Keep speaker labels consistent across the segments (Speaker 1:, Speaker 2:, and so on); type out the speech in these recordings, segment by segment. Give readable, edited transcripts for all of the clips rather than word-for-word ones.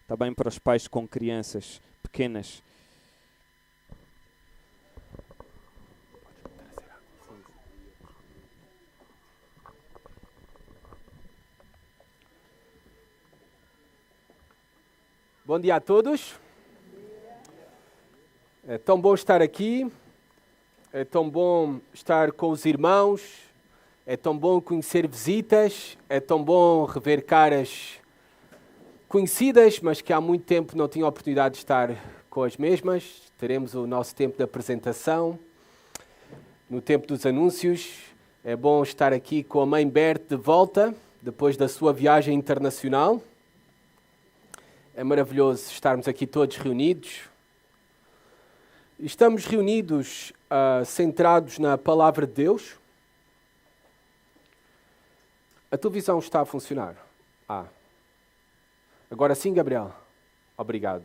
Speaker 1: também para os pais com crianças pequenas.
Speaker 2: Bom dia a todos. É tão bom estar aqui, é tão bom estar com os irmãos, é tão bom conhecer visitas, é tão bom rever caras conhecidas, mas que há muito tempo não tinham a oportunidade de estar com as mesmas. Teremos o nosso tempo de apresentação, no tempo dos anúncios. É bom estar aqui com a mãe Berta de volta, depois da sua viagem internacional. É maravilhoso estarmos aqui todos reunidos. Estamos reunidos, centrados na Palavra de Deus. A televisão está a funcionar? Agora sim, Gabriel? Obrigado.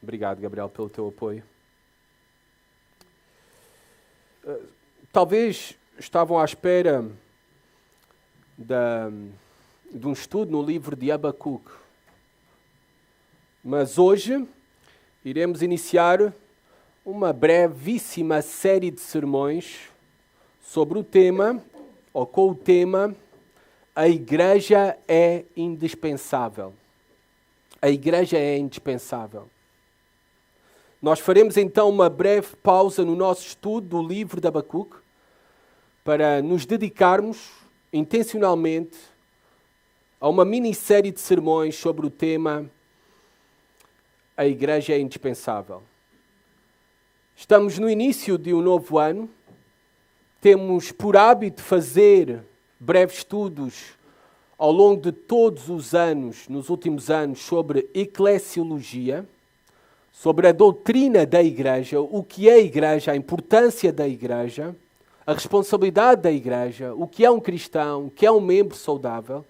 Speaker 2: Obrigado, Gabriel, pelo teu apoio. Talvez estavam à espera de um estudo no livro de Abacuque. Mas hoje iremos iniciar uma brevíssima série de sermões sobre o tema, ou com o tema, a Igreja é indispensável. A Igreja é indispensável. Nós faremos então uma breve pausa no nosso estudo do livro de Abacuque para nos dedicarmos intencionalmente a uma minissérie de sermões sobre o tema a Igreja é indispensável. Estamos no início de um novo ano. Temos por hábito fazer breves estudos ao longo de todos os anos, nos últimos anos, sobre eclesiologia, sobre a doutrina da Igreja, o que é a Igreja, a importância da Igreja, a responsabilidade da Igreja, o que é um cristão, o que é um membro saudável.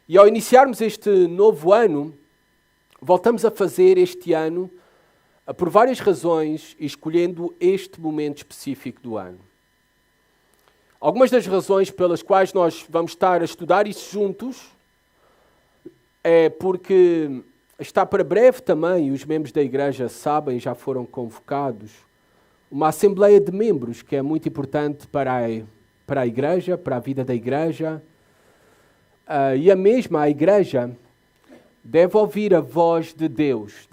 Speaker 2: E ao iniciarmos este novo ano, voltamos a fazer este ano por várias razões, escolhendo este momento específico do ano. Algumas das razões pelas quais nós vamos estar a estudar isso juntos é porque está para breve também, e os membros da Igreja sabem, já foram convocados, uma Assembleia de Membros, que é muito importante para a Igreja, para a vida da Igreja. E a Igreja deve ouvir a voz de Deus,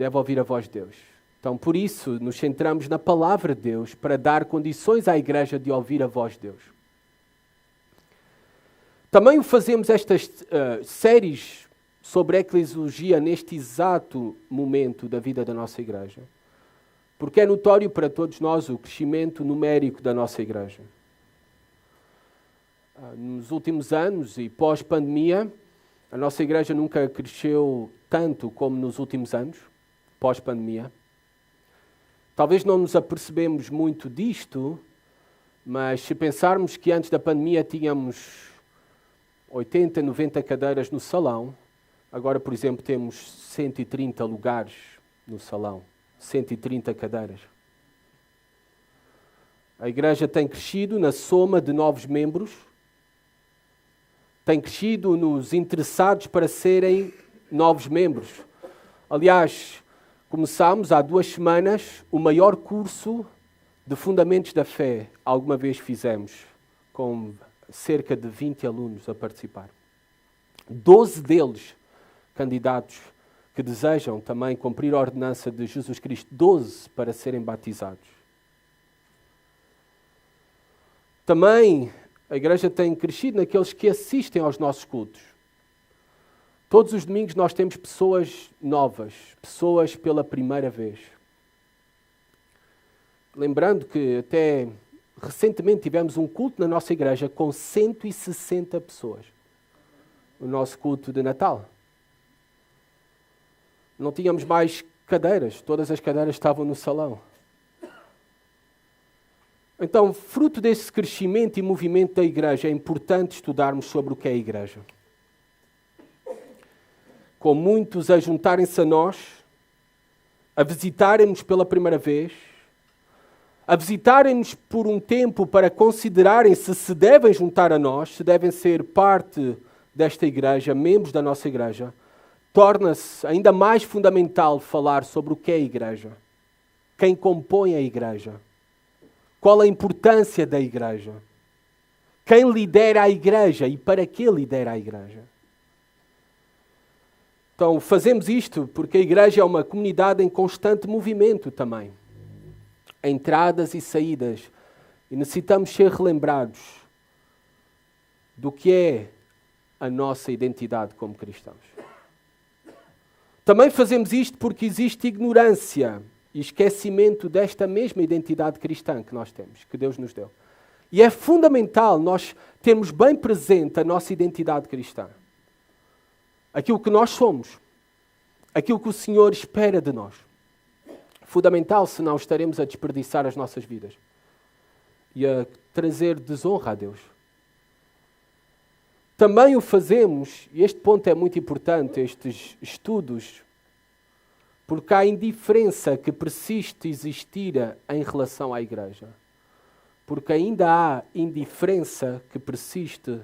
Speaker 2: Então, por isso, nos centramos na Palavra de Deus para dar condições à Igreja de ouvir a voz de Deus. Também fazemos estas séries sobre a eclesiologia neste exato momento da vida da nossa Igreja, porque é notório para todos nós o crescimento numérico da nossa Igreja. Nos últimos anos e pós-pandemia, a nossa Igreja nunca cresceu tanto como nos últimos anos, pós-pandemia. Talvez não nos apercebemos muito disto, mas se pensarmos que antes da pandemia tínhamos 80, 90 cadeiras no salão, agora, por exemplo, temos 130 lugares no salão, 130 cadeiras. A Igreja tem crescido na soma de novos membros, tem crescido nos interessados para serem novos membros. Aliás, começámos há 2 semanas o maior curso de Fundamentos da Fé alguma vez fizemos, com cerca de 20 alunos a participar. 12 deles candidatos que desejam também cumprir a ordenança de Jesus Cristo, 12 para serem batizados. Também a Igreja tem crescido naqueles que assistem aos nossos cultos. Todos os domingos nós temos pessoas novas, pessoas pela primeira vez. Lembrando que até recentemente tivemos um culto na nossa igreja com 160 pessoas. O nosso culto de Natal. Não tínhamos mais cadeiras, todas as cadeiras estavam no salão. Então, fruto desse crescimento e movimento da Igreja, é importante estudarmos sobre o que é a Igreja. Com muitos a juntarem-se a nós, a visitarem-nos pela primeira vez, a visitarem-nos por um tempo para considerarem se devem juntar a nós, se devem ser parte desta Igreja, membros da nossa Igreja, torna-se ainda mais fundamental falar sobre o que é a igreja, quem compõe a igreja, qual a importância da igreja, quem lidera a igreja e para que lidera a igreja. Então, fazemos isto porque a igreja é uma comunidade em constante movimento também. Entradas e saídas. E necessitamos ser relembrados do que é a nossa identidade como cristãos. Também fazemos isto porque existe ignorância e esquecimento desta mesma identidade cristã que nós temos, que Deus nos deu. E é fundamental nós termos bem presente a nossa identidade cristã. Aquilo que nós somos. Aquilo que o Senhor espera de nós. Fundamental, senão estaremos a desperdiçar as nossas vidas. E a trazer desonra a Deus. Também o fazemos, e este ponto é muito importante, estes estudos, porque há indiferença que persiste existir em relação à igreja. Porque ainda há indiferença que persiste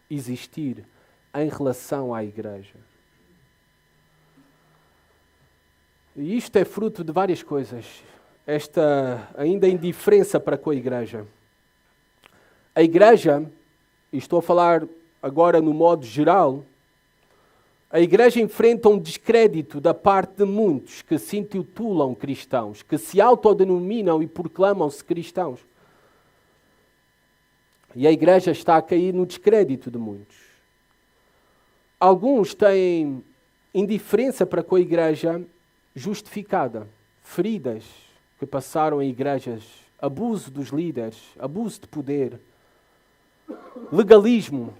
Speaker 2: existir em relação à igreja. E isto é fruto de várias coisas. Esta ainda indiferença para com a igreja. A igreja, e estou a falar agora no modo geral, a igreja enfrenta um descrédito da parte de muitos que se intitulam cristãos, que se autodenominam e proclamam-se cristãos. E a igreja está a cair no descrédito de muitos. Alguns têm indiferença para com a igreja justificada, feridas que passaram em igrejas, abuso dos líderes, abuso de poder, legalismo.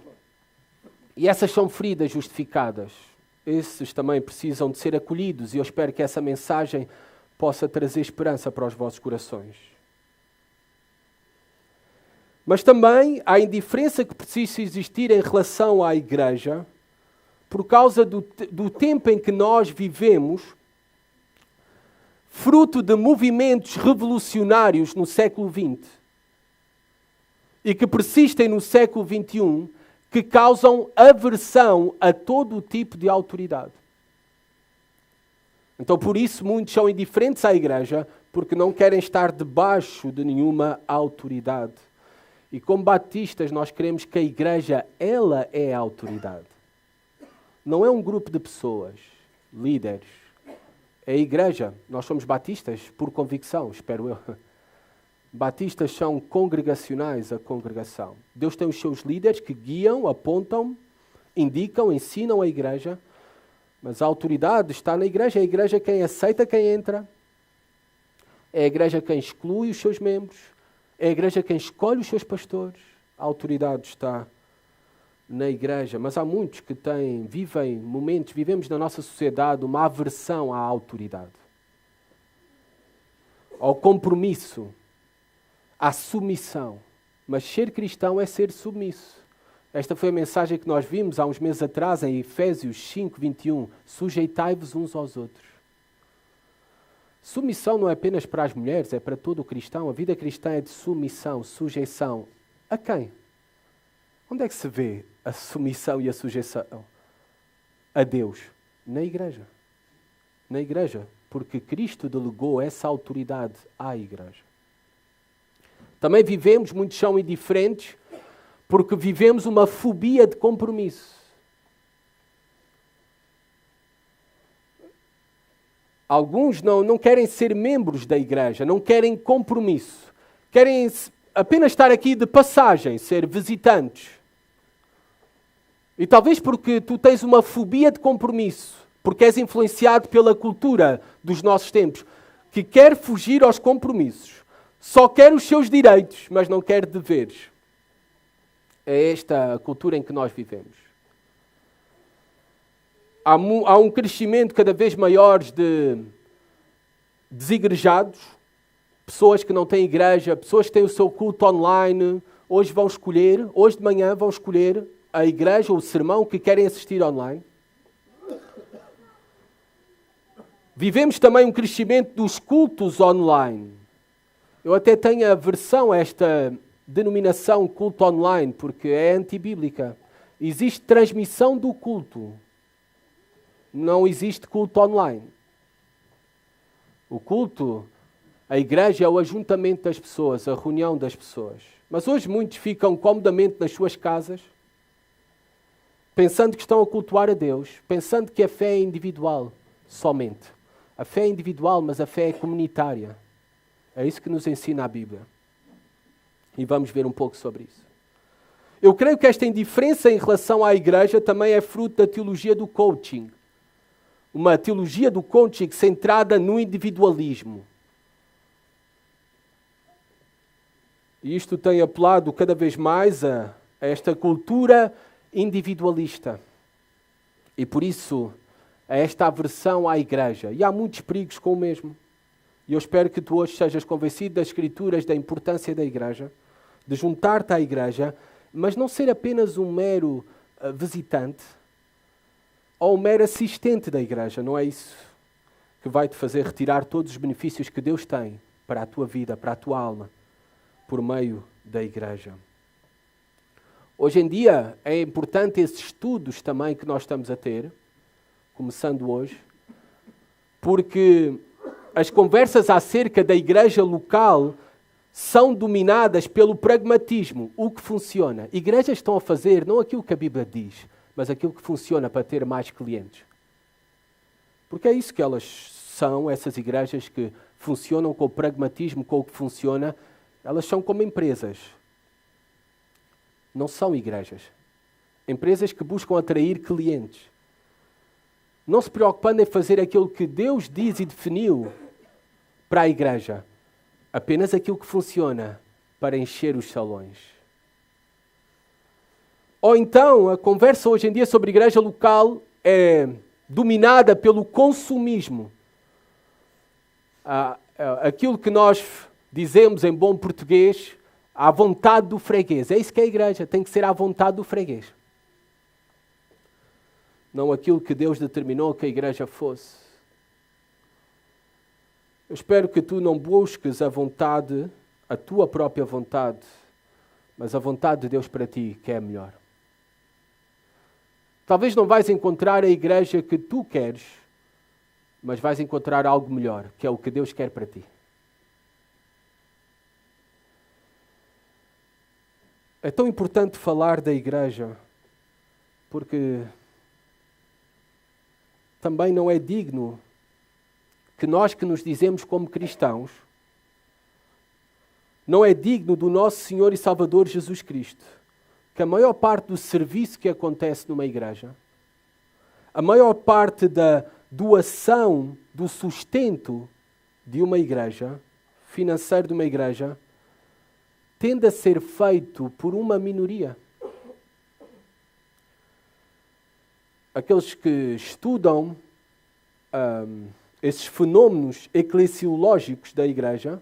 Speaker 2: E essas são feridas justificadas. Esses também precisam de ser acolhidos e eu espero que essa mensagem possa trazer esperança para os vossos corações. Mas também há indiferença que precisa existir em relação à igreja por causa do tempo em que nós vivemos, fruto de movimentos revolucionários no século XX e que persistem no século XXI, que causam aversão a todo o tipo de autoridade. Então, por isso, muitos são indiferentes à igreja, porque não querem estar debaixo de nenhuma autoridade. E como batistas, nós queremos que a igreja, ela é a autoridade. Não é um grupo de pessoas, líderes. É a igreja. Nós somos batistas por convicção, espero eu. Batistas são congregacionais, a congregação. Deus tem os seus líderes que guiam, apontam, indicam, ensinam a igreja, mas a autoridade está na igreja. É a igreja quem aceita quem entra, é a igreja quem exclui os seus membros, é a igreja quem escolhe os seus pastores. A autoridade está na igreja, mas há muitos que vivemos na nossa sociedade uma aversão à autoridade, ao compromisso, à submissão. Mas ser cristão é ser submisso. Esta foi a mensagem que nós vimos há uns meses atrás em Efésios 5:21. Sujeitai-vos uns aos outros. Submissão não é apenas para as mulheres, é para todo o cristão. A vida cristã é de submissão, sujeição. A quem? Onde é que se vê a submissão e a sujeição? A Deus. Na igreja. Na igreja. Porque Cristo delegou essa autoridade à igreja. Também muitos são indiferentes, porque vivemos uma fobia de compromisso. Alguns não querem ser membros da igreja, não querem compromisso. Querem apenas estar aqui de passagem, ser visitantes. E talvez porque tu tens uma fobia de compromisso, porque és influenciado pela cultura dos nossos tempos, que quer fugir aos compromissos. Só quer os seus direitos, mas não quer deveres. É esta a cultura em que nós vivemos. Há um crescimento cada vez maior de desigrejados, pessoas que não têm igreja, pessoas que têm o seu culto online. Hoje de manhã vão escolher a igreja ou o sermão que querem assistir online. Vivemos também um crescimento dos cultos online. Eu até tenho aversão a esta denominação culto online, porque é antibíblica. Existe transmissão do culto. não existe culto online. O culto, a igreja é o ajuntamento das pessoas, a reunião das pessoas. Mas hoje muitos ficam comodamente nas suas casas, pensando que estão a cultuar a Deus, pensando que a fé é individual somente. A fé é individual, mas a fé é comunitária. É isso que nos ensina a Bíblia. E vamos ver um pouco sobre isso. Eu creio que esta indiferença em relação à igreja também é fruto da teologia do coaching. Uma teologia do coaching centrada no individualismo. E isto tem apelado cada vez mais a esta cultura individualista. E por isso, a esta aversão à igreja. E há muitos perigos com o mesmo. E eu espero que tu hoje sejas convencido das Escrituras, da importância da igreja, de juntar-te à igreja, mas não ser apenas um mero visitante ou um mero assistente da igreja. Não é isso que vai te fazer retirar todos os benefícios que Deus tem para a tua vida, para a tua alma, por meio da igreja. Hoje em dia é importante esses estudos também que nós estamos a ter, começando hoje, porque as conversas acerca da igreja local são dominadas pelo pragmatismo, o que funciona. Igrejas estão a fazer não aquilo que a Bíblia diz, mas aquilo que funciona para ter mais clientes. Porque é isso que elas são, essas igrejas que funcionam com o pragmatismo, com o que funciona. Elas são como empresas. Não são igrejas. Empresas que buscam atrair clientes. Não se preocupando em fazer aquilo que Deus diz e definiu para a igreja. Apenas aquilo que funciona para encher os salões. Ou então, a conversa hoje em dia sobre igreja local é dominada pelo consumismo. Aquilo que nós dizemos em bom português, à vontade do freguês. É isso que é a igreja, tem que ser à vontade do freguês. Não aquilo que Deus determinou que a igreja fosse. Eu espero que tu não busques a vontade, a tua própria vontade, mas a vontade de Deus para ti, que é a melhor. Talvez não vais encontrar a igreja que tu queres, mas vais encontrar algo melhor, que é o que Deus quer para ti. É tão importante falar da igreja, porque também não é digno que nós que nos dizemos como cristãos, não é digno do nosso Senhor e Salvador Jesus Cristo, que a maior parte do serviço que acontece numa igreja, a maior parte da doação, do sustento de uma igreja, financeiro de uma igreja, tende a ser feito por uma minoria. Aqueles que estudam esses fenómenos eclesiológicos da igreja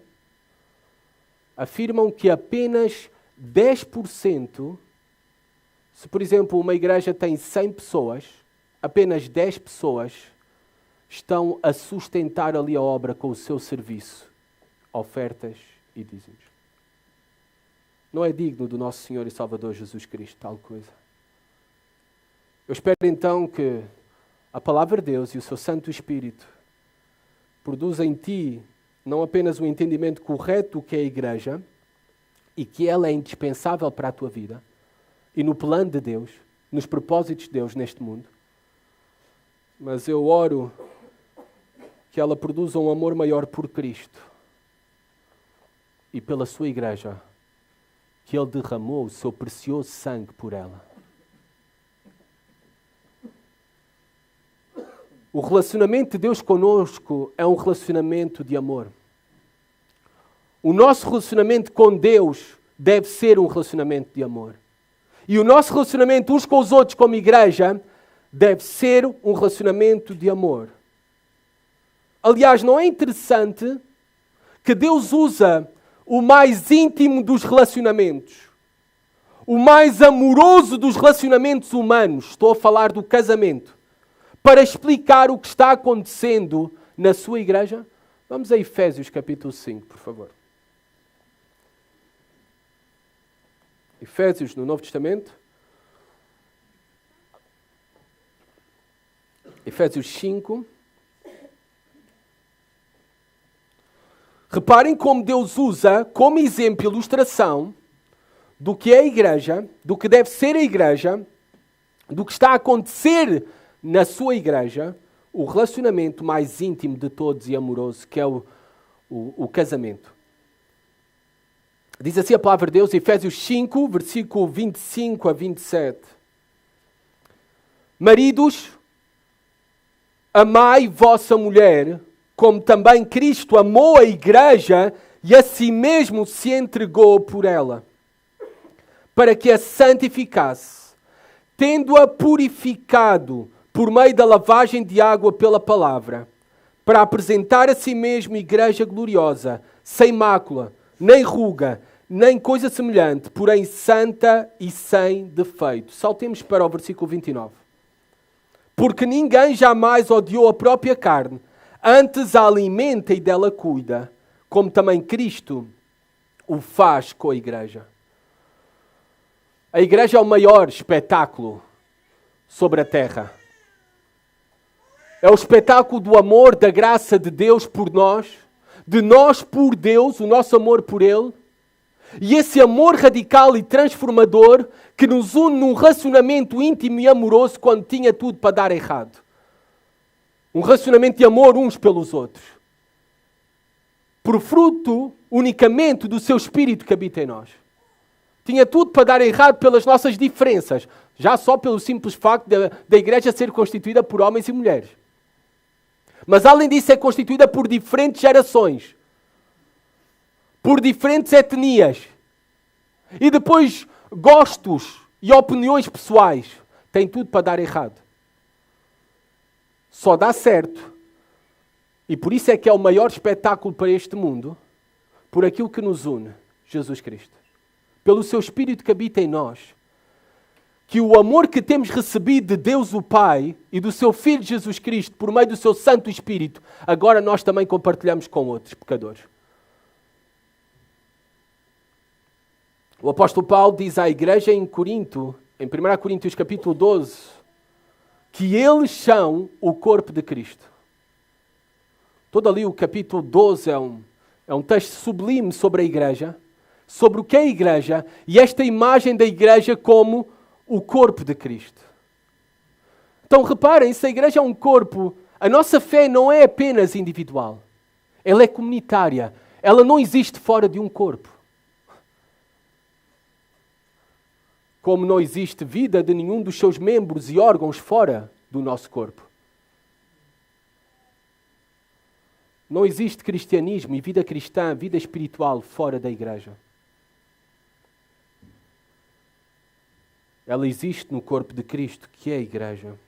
Speaker 2: afirmam que apenas 10%, se por exemplo uma igreja tem 100 pessoas, apenas 10 pessoas estão a sustentar ali a obra com o seu serviço, ofertas e dízimos. Não é digno do nosso Senhor e Salvador Jesus Cristo tal coisa. Eu espero então que a Palavra de Deus e o seu Santo Espírito produzam em ti não apenas um entendimento correto do que é a igreja e que ela é indispensável para a tua vida e no plano de Deus, nos propósitos de Deus neste mundo, mas eu oro que ela produza um amor maior por Cristo e pela sua igreja, que Ele derramou o seu precioso sangue por ela. O relacionamento de Deus conosco é um relacionamento de amor. O nosso relacionamento com Deus deve ser um relacionamento de amor. E o nosso relacionamento uns com os outros como igreja deve ser um relacionamento de amor. Aliás, não é interessante que Deus usa o mais íntimo dos relacionamentos, o mais amoroso dos relacionamentos humanos, estou a falar do casamento, para explicar o que está acontecendo na sua igreja? Vamos a Efésios capítulo 5, por favor. Efésios no Novo Testamento. Efésios 5. Reparem como Deus usa como exemplo e ilustração do que é a igreja, do que deve ser a igreja, do que está a acontecer na sua igreja, o relacionamento mais íntimo de todos e amoroso, que é o casamento. Diz assim a palavra de Deus, Efésios 5, versículo 25 a 27. Maridos, amai vossa mulher, como também Cristo amou a igreja e a si mesmo se entregou por ela, para que a santificasse, tendo-a purificado por meio da lavagem de água pela palavra, para apresentar a si mesmo igreja gloriosa, sem mácula, nem ruga, nem coisa semelhante, porém santa e sem defeito. Saltemos para o versículo 29. Porque ninguém jamais odiou a própria carne, antes a alimenta e dela cuida, como também Cristo o faz com a igreja. A igreja é o maior espetáculo sobre a terra. É o espetáculo do amor, da graça de Deus por nós, de nós por Deus, o nosso amor por Ele, e esse amor radical e transformador que nos une num relacionamento íntimo e amoroso quando tinha tudo para dar errado. Um relacionamento de amor uns pelos outros. Por fruto unicamente do seu Espírito que habita em nós. Tinha tudo para dar errado pelas nossas diferenças, já só pelo simples facto da igreja ser constituída por homens e mulheres. Mas além disso é constituída por diferentes gerações, por diferentes etnias, e depois gostos e opiniões pessoais. Tem tudo para dar errado. Só dá certo, e por isso é que é o maior espetáculo para este mundo, por aquilo que nos une, Jesus Cristo. Pelo seu Espírito que habita em nós, que o amor que temos recebido de Deus o Pai e do seu Filho Jesus Cristo, por meio do seu Santo Espírito, agora nós também compartilhamos com outros pecadores. O apóstolo Paulo diz à igreja em Corinto, em 1 Coríntios capítulo 12, que eles são o corpo de Cristo. Todo ali o capítulo 12 é um texto sublime sobre a igreja, sobre o que é a igreja e esta imagem da igreja como o corpo de Cristo. Então reparem, se a igreja é um corpo, a nossa fé não é apenas individual. Ela é comunitária. Ela não existe fora de um corpo. Como não existe vida de nenhum dos seus membros e órgãos fora do nosso corpo. Não existe cristianismo e vida cristã, vida espiritual fora da igreja. Ela existe no corpo de Cristo, que é a igreja.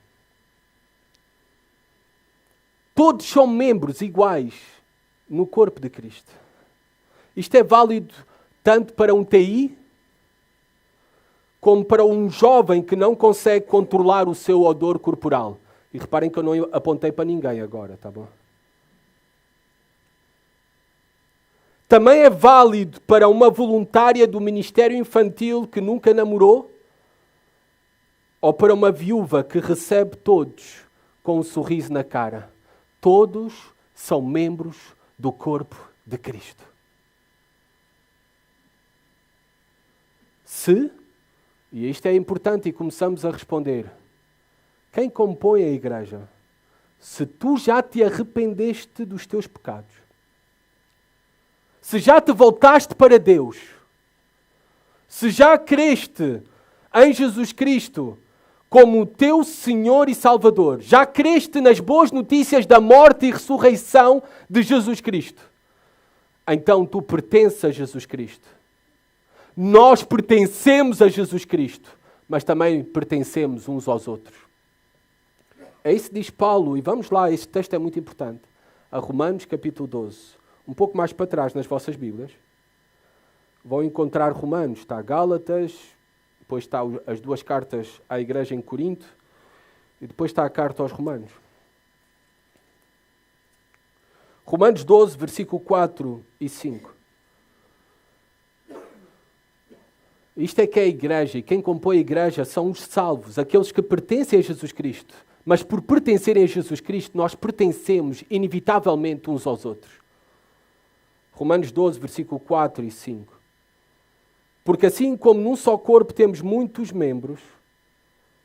Speaker 2: Todos são membros iguais no corpo de Cristo. Isto é válido tanto para um TI, como para um jovem que não consegue controlar o seu odor corporal. E reparem que eu não apontei para ninguém agora, tá bom? Também é válido para uma voluntária do Ministério Infantil que nunca namorou, ou para uma viúva que recebe todos com um sorriso na cara. Todos são membros do corpo de Cristo. E isto é importante e começamos a responder, quem compõe a igreja? Se tu já te arrependeste dos teus pecados, se já te voltaste para Deus, se já creste em Jesus Cristo como o teu Senhor e Salvador, já creste nas boas notícias da morte e ressurreição de Jesus Cristo, então tu pertences a Jesus Cristo. Nós pertencemos a Jesus Cristo, mas também pertencemos uns aos outros. É isso que diz Paulo, e vamos lá, este texto é muito importante. A Romanos capítulo 12. Um pouco mais para trás nas vossas Bíblias, vão encontrar Romanos, está Gálatas, depois está as duas cartas à igreja em Corinto, e depois está a carta aos Romanos. Romanos 12, versículo 4 e 5. Isto é que é a igreja, e quem compõe a igreja são os salvos, aqueles que pertencem a Jesus Cristo, Mas por pertencerem a Jesus Cristo, nós pertencemos inevitavelmente uns aos outros. Romanos 12, versículo 4 e 5. Porque assim como num só corpo temos muitos membros,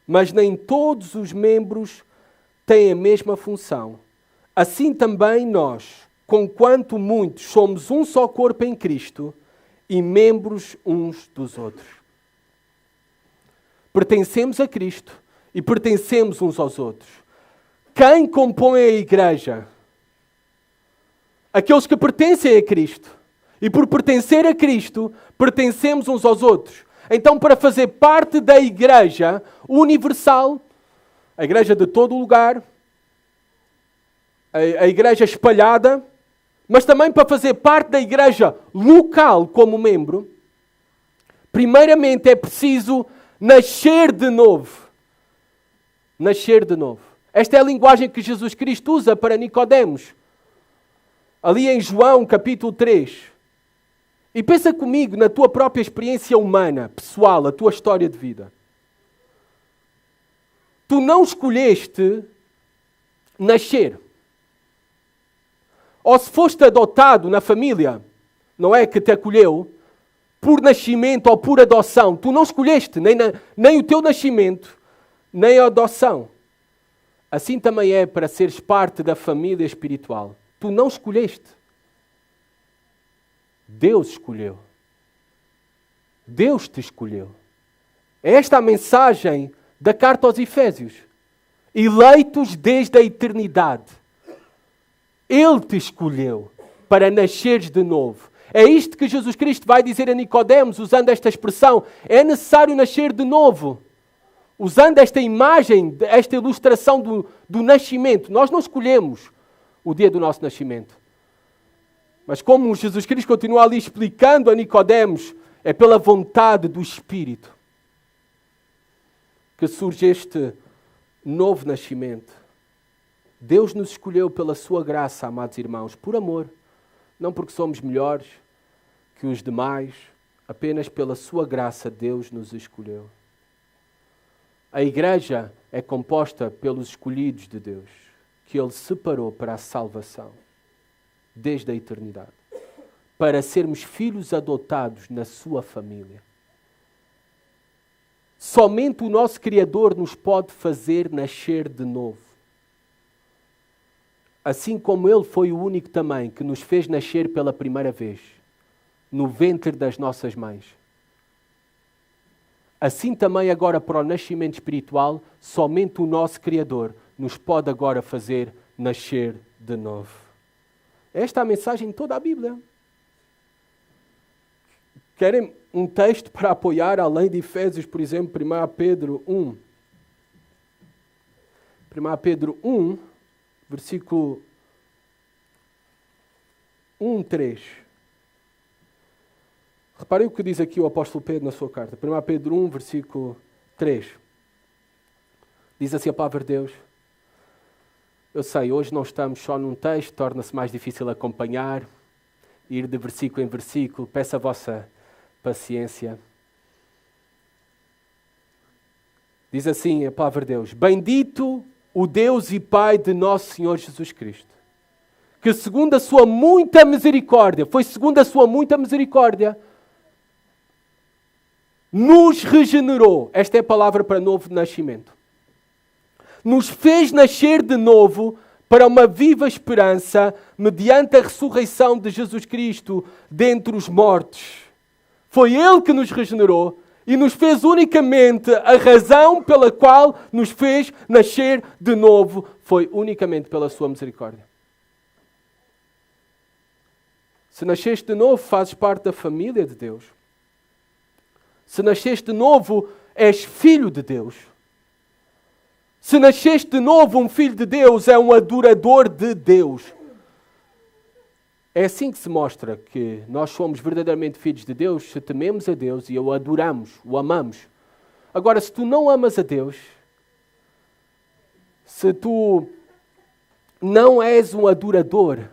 Speaker 2: mas nem todos os membros têm a mesma função, assim também nós, conquanto muitos, somos um só corpo em Cristo e membros uns dos outros. Pertencemos a Cristo e pertencemos uns aos outros. Quem compõe a igreja? Aqueles que pertencem a Cristo. E por pertencer a Cristo, pertencemos uns aos outros. Então, para fazer parte da igreja universal, a igreja de todo o lugar, a igreja espalhada, mas também para fazer parte da igreja local como membro, primeiramente é preciso nascer de novo. Nascer de novo. Esta é a linguagem que Jesus Cristo usa para Nicodemos. Ali em João, capítulo 3. E pensa comigo na tua própria experiência humana, pessoal, a tua história de vida. Tu não escolheste nascer. Ou se foste adotado na família, não é que te acolheu, por nascimento ou por adoção, tu não escolheste nem o teu nascimento, nem a adoção. Assim também é para seres parte da família espiritual. Tu não escolheste. Deus escolheu. Deus te escolheu. É esta a mensagem da carta aos Efésios. Eleitos desde a eternidade. Ele te escolheu para nasceres de novo. É isto que Jesus Cristo vai dizer a Nicodemos, usando esta expressão. É necessário nascer de novo. Usando esta imagem, esta ilustração do nascimento. Nós não escolhemos o dia do nosso nascimento. Mas como Jesus Cristo continua ali explicando a Nicodemos, é pela vontade do Espírito que surge este novo nascimento. Deus nos escolheu pela sua graça, amados irmãos, por amor. Não porque somos melhores que os demais, apenas pela sua graça Deus nos escolheu. A igreja é composta pelos escolhidos de Deus, que Ele separou para a salvação. Desde a eternidade, para sermos filhos adotados na sua família. Somente o nosso Criador nos pode fazer nascer de novo. Assim como Ele foi o único também que nos fez nascer pela primeira vez, no ventre das nossas mães. Assim também agora para o nascimento espiritual, somente o nosso Criador nos pode agora fazer nascer de novo. Esta é a mensagem de toda a Bíblia. Querem um texto para apoiar, além de Efésios, por exemplo, 1 Pedro 1. 1 Pedro 1, versículo 1, 3. Reparem o que diz aqui o apóstolo Pedro na sua carta. 1 Pedro 1, versículo 3. Diz assim a palavra de Deus. Eu sei, hoje não estamos só num texto, torna-se mais difícil acompanhar, ir de versículo em versículo. Peço a vossa paciência. Diz assim a palavra de Deus. Bendito o Deus e Pai de nosso Senhor Jesus Cristo, que segundo a sua muita misericórdia, foi segundo a sua muita misericórdia, nos regenerou. Esta é a palavra para novo nascimento. Nos fez nascer de novo para uma viva esperança mediante a ressurreição de Jesus Cristo dentre os mortos. Foi Ele que nos regenerou e nos fez unicamente a razão pela qual nos fez nascer de novo. Foi unicamente pela sua misericórdia. Se nasceste de novo, fazes parte da família de Deus. Se nasceste de novo, és filho de Deus. Se nasceste de novo, um filho de Deus é um adorador de Deus. É assim que se mostra que nós somos verdadeiramente filhos de Deus, se tememos a Deus e o adoramos, o amamos. Agora, se tu não amas a Deus, se tu não és um adorador,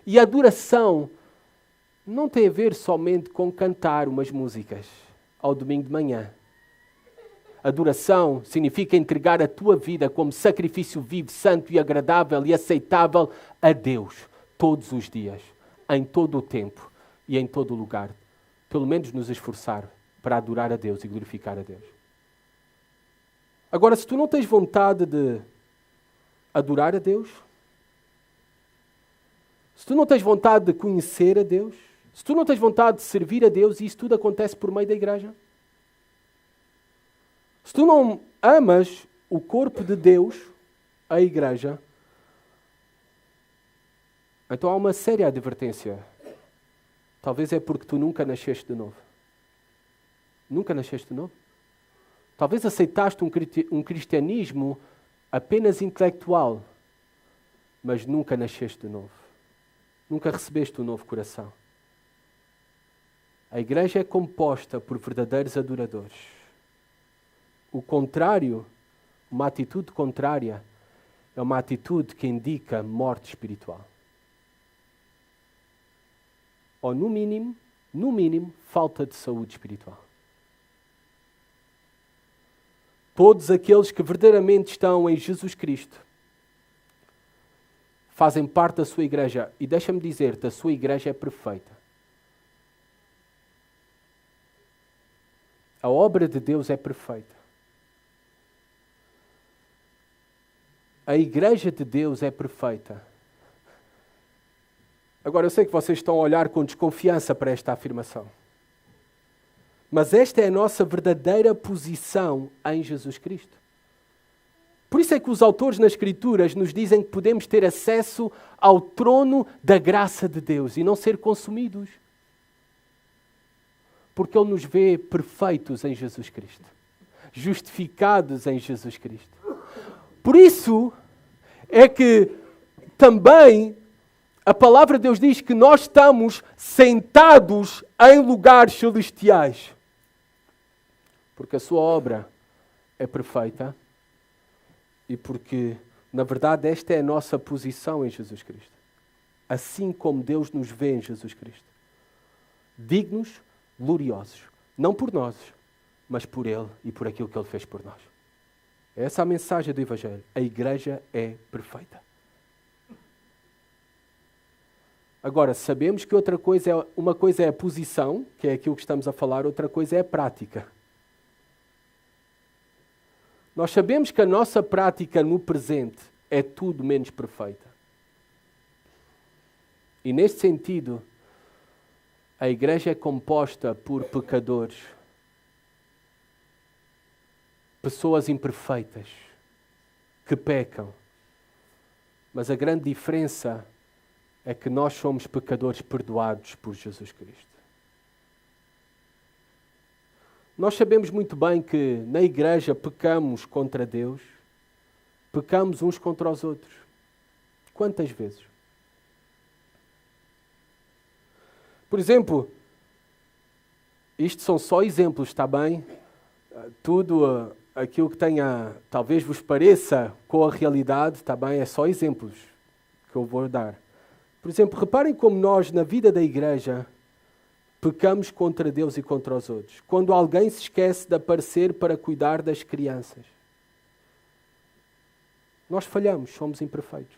Speaker 2: e a adoração não tem a ver somente com cantar umas músicas ao domingo de manhã. Adoração significa entregar a tua vida como sacrifício vivo, santo e agradável e aceitável a Deus, todos os dias, em todo o tempo e em todo o lugar. Pelo menos nos esforçar para adorar a Deus e glorificar a Deus. Agora, se tu não tens vontade de adorar a Deus, se tu não tens vontade de conhecer a Deus, se tu não tens vontade de servir a Deus, e isso tudo acontece por meio da igreja, se tu não amas o corpo de Deus, a igreja, então há uma séria advertência. Talvez é porque tu nunca nasceste de novo. Nunca nasceste de novo. Talvez aceitaste um cristianismo apenas intelectual, mas nunca nasceste de novo. Nunca recebeste um novo coração. A igreja é composta por verdadeiros adoradores. O contrário, uma atitude contrária, é uma atitude que indica morte espiritual. Ou no mínimo, falta de saúde espiritual. Todos aqueles que verdadeiramente estão em Jesus Cristo fazem parte da sua igreja. E deixa-me dizer-te, a sua igreja é perfeita. A obra de Deus é perfeita. A igreja de Deus é perfeita. Agora, eu sei que vocês estão a olhar com desconfiança para esta afirmação. Mas esta é a nossa verdadeira posição em Jesus Cristo. Por isso é que os autores nas Escrituras nos dizem que podemos ter acesso ao trono da graça de Deus e não ser consumidos. Porque Ele nos vê perfeitos em Jesus Cristo. Justificados em Jesus Cristo. Por isso é que também a palavra de Deus diz que nós estamos sentados em lugares celestiais. Porque a sua obra é perfeita e porque, na verdade, esta é a nossa posição em Jesus Cristo. Assim como Deus nos vê em Jesus Cristo. Dignos, gloriosos. Não por nós, mas por Ele e por aquilo que Ele fez por nós. Essa é a mensagem do Evangelho. A igreja é perfeita. Agora, sabemos que uma coisa é a posição, que é aquilo que estamos a falar, outra coisa é a prática. Nós sabemos que a nossa prática no presente é tudo menos perfeita. E neste sentido, a igreja é composta por pecadores, pessoas imperfeitas, que pecam. Mas a grande diferença é que nós somos pecadores perdoados por Jesus Cristo. Nós sabemos muito bem que na igreja pecamos contra Deus, pecamos uns contra os outros. Quantas vezes? Por exemplo, isto são só exemplos, está bem? Tudo aquilo que tenha, talvez vos pareça com a realidade, está bem? É só exemplos que eu vou dar. Por exemplo, reparem como nós, na vida da igreja, pecamos contra Deus e contra os outros. Quando alguém se esquece de aparecer para cuidar das crianças. Nós falhamos, somos imperfeitos.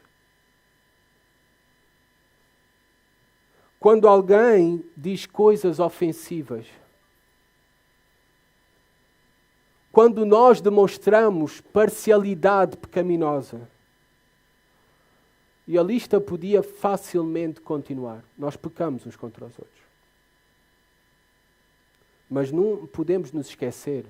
Speaker 2: Quando alguém diz coisas ofensivas. Quando nós demonstramos parcialidade pecaminosa. E a lista podia facilmente continuar. Nós pecamos uns contra os outros. Mas não podemos nos esquecer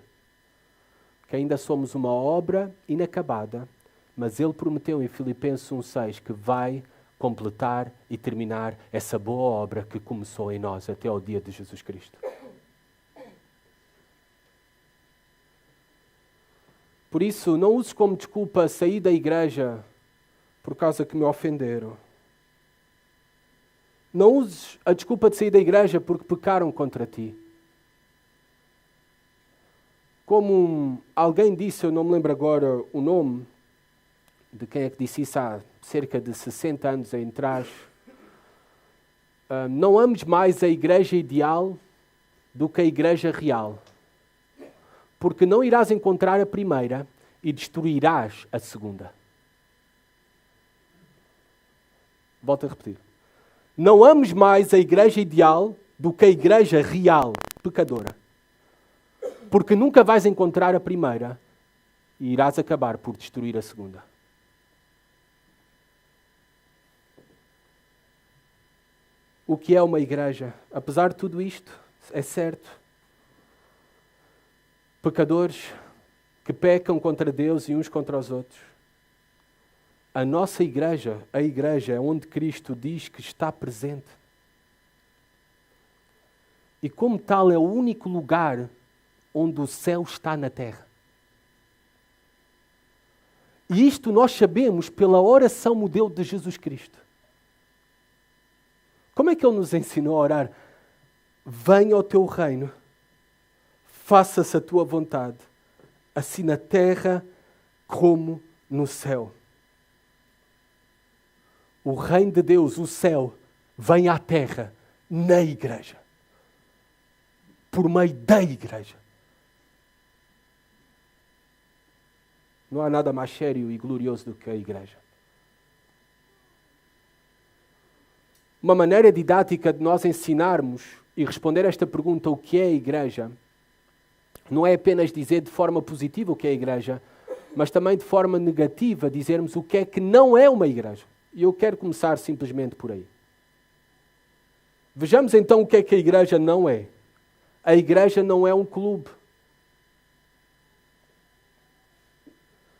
Speaker 2: que ainda somos uma obra inacabada, mas Ele prometeu em Filipenses 1,6 que vai completar e terminar essa boa obra que começou em nós até ao dia de Jesus Cristo. Por isso, não uses como desculpa sair da igreja por causa que me ofenderam. Não uses a desculpa de sair da igreja porque pecaram contra ti. Como alguém disse, eu não me lembro agora o nome, de quem é que disse isso há cerca de 60 anos atrás. Não ames mais a igreja ideal do que a igreja real. porque não irás encontrar a primeira e destruirás a segunda. Volto a repetir. Não ames mais a igreja ideal do que a igreja real, pecadora. Porque nunca vais encontrar a primeira e irás acabar por destruir a segunda. O que é uma igreja? Apesar de tudo isto, é certo. Pecadores que pecam contra Deus e uns contra os outros. A nossa igreja, a igreja é onde Cristo diz que está presente. E como tal é o único lugar onde o céu está na terra. E isto nós sabemos pela oração modelo de Jesus Cristo. Como é que Ele nos ensinou a orar? Venha o teu reino, faça-se a tua vontade, assim na terra como no céu. O reino de Deus, o céu, vem à terra na igreja. Por meio da igreja. Não há nada mais sério e glorioso do que a igreja. Uma maneira didática de nós ensinarmos e responder a esta pergunta, o que é a igreja, não é apenas dizer de forma positiva o que é a igreja, mas também de forma negativa dizermos o que é que não é uma igreja. E eu quero começar simplesmente por aí. Vejamos então o que é que a igreja não é. A igreja não é um clube.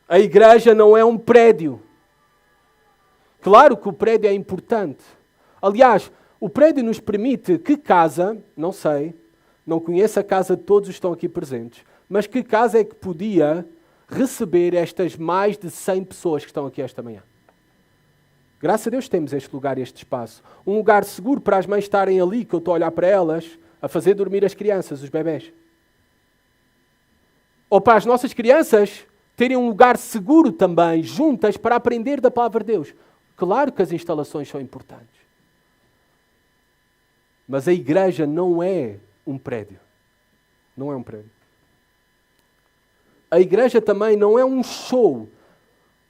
Speaker 2: A igreja não é um prédio. Claro que o prédio é importante. Aliás, o prédio nos permite que casa, não sei, não conheço a casa de todos os que estão aqui presentes, mas que casa é que podia receber estas mais de 100 pessoas que estão aqui esta manhã? Graças a Deus temos este lugar, este espaço. Um lugar seguro para as mães estarem ali, que eu estou a olhar para elas, a fazer dormir as crianças, os bebés. Ou para as nossas crianças terem um lugar seguro também, juntas, para aprender da palavra de Deus. Claro que as instalações são importantes. Mas a igreja não é um prédio. Não é um prédio. A igreja também não é um show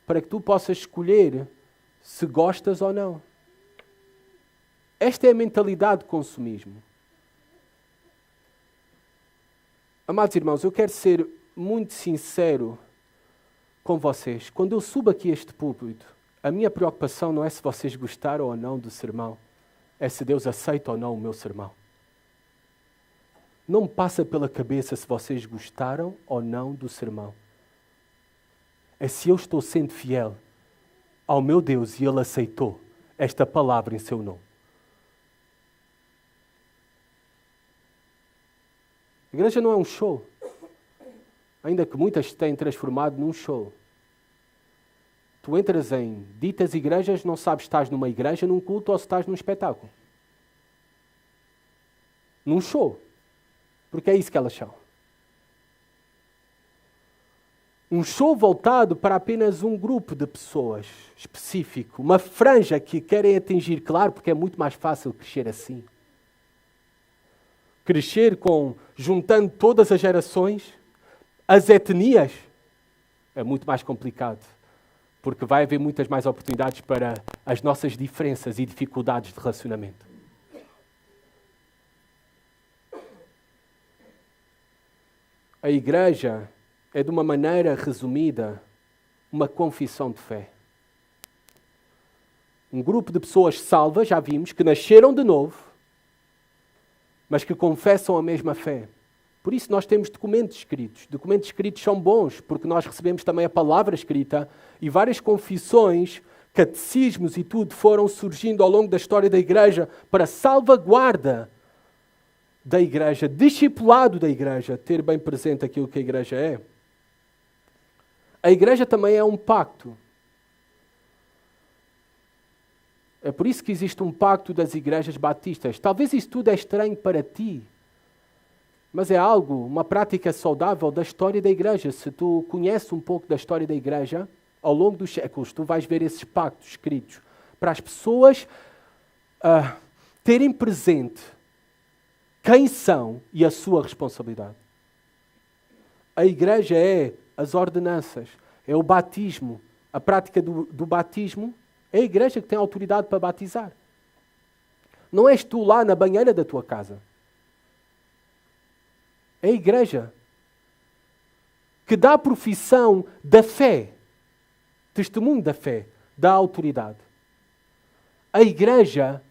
Speaker 2: para que tu possas escolher se gostas ou não. Esta é a mentalidade de consumismo. Amados irmãos, eu quero ser muito sincero com vocês. Quando eu subo aqui a este púlpito, a minha preocupação não é se vocês gostaram ou não do sermão. É se Deus aceita ou não o meu sermão. Não me passa pela cabeça se vocês gostaram ou não do sermão. É se eu estou sendo fiel ao meu Deus e Ele aceitou esta palavra em seu nome. A igreja não é um show. Ainda que muitas se tenham transformado num show. Tu entras em ditas igrejas, não sabes se estás numa igreja, num culto ou se estás num espetáculo. Num show. Porque é isso que elas são. Um show voltado para apenas um grupo de pessoas específico. Uma franja que querem atingir, claro, porque é muito mais fácil crescer assim. Crescer juntando todas as gerações, as etnias, é muito mais complicado. Porque vai haver muitas mais oportunidades para as nossas diferenças e dificuldades de relacionamento. A igreja é, de uma maneira resumida, uma confissão de fé. Um grupo de pessoas salvas, já vimos, que nasceram de novo, mas que confessam a mesma fé. Por isso nós temos documentos escritos. Documentos escritos são bons, porque nós recebemos também a palavra escrita e várias confissões, catecismos e tudo foram surgindo ao longo da história da igreja para salvaguarda da igreja, discipulado da igreja, ter bem presente aquilo que a igreja é. A igreja também é um pacto. É por isso que existe um pacto das igrejas batistas. Talvez isso tudo é estranho para ti, mas é algo, uma prática saudável da história da igreja. Se tu conheces um pouco da história da igreja, ao longo dos séculos, tu vais ver esses pactos escritos para as pessoas terem presente quem são e a sua responsabilidade. A igreja é as ordenanças, é o batismo. A prática do batismo é a igreja que tem autoridade para batizar. Não és tu lá na banheira da tua casa. É a igreja que dá a profissão da fé, testemunho da fé, da autoridade. A igreja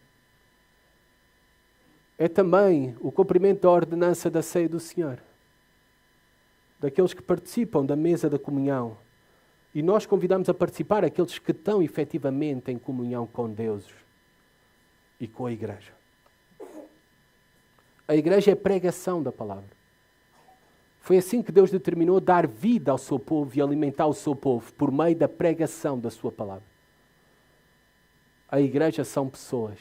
Speaker 2: é também o cumprimento da ordenança da ceia do Senhor, daqueles que participam da mesa da comunhão. E nós convidamos a participar aqueles que estão efetivamente em comunhão com Deus e com a igreja. A igreja é pregação da palavra. Foi assim que Deus determinou dar vida ao seu povo e alimentar o seu povo por meio da pregação da sua palavra. A igreja são pessoas.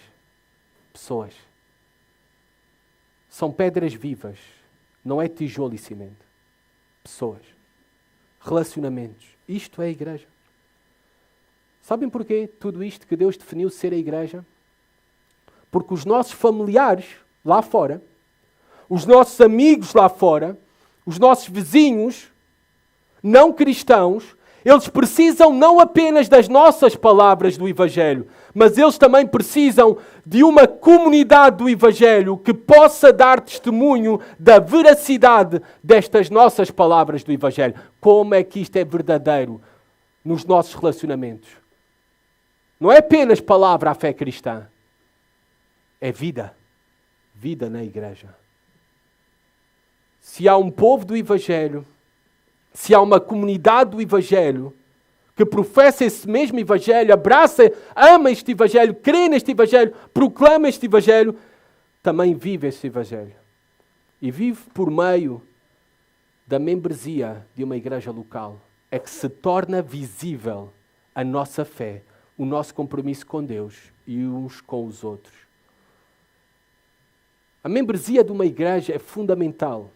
Speaker 2: Pessoas. São pedras vivas. Não é tijolo e cimento. Pessoas. Relacionamentos. Isto é a igreja. Sabem porquê tudo isto que Deus definiu ser a igreja? Porque os nossos familiares lá fora, os nossos amigos lá fora, os nossos vizinhos não cristãos, eles precisam não apenas das nossas palavras do Evangelho, mas eles também precisam de uma comunidade do Evangelho que possa dar testemunho da veracidade destas nossas palavras do Evangelho. Como é que isto é verdadeiro nos nossos relacionamentos? Não é apenas palavra a fé cristã, é vida. Vida na igreja. Se há um povo do Evangelho, se há uma comunidade do Evangelho que professa esse mesmo Evangelho, abraça, ama este Evangelho, crê neste Evangelho, proclama este Evangelho, também vive este Evangelho. E vive por meio da membresia de uma igreja local. É que se torna visível a nossa fé, o nosso compromisso com Deus e uns com os outros. A membresia de uma igreja é fundamental.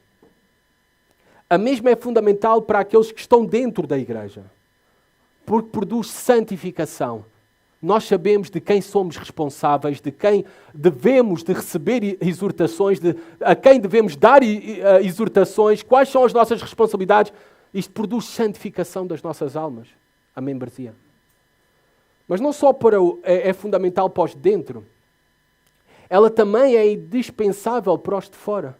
Speaker 2: A mesma é fundamental para aqueles que estão dentro da igreja, porque produz santificação. Nós sabemos de quem somos responsáveis, de quem devemos de receber exortações, a quem devemos dar exortações, quais são as nossas responsabilidades. Isto produz santificação das nossas almas, a membresia. Mas não só é fundamental para os de dentro, ela também é indispensável para os de fora.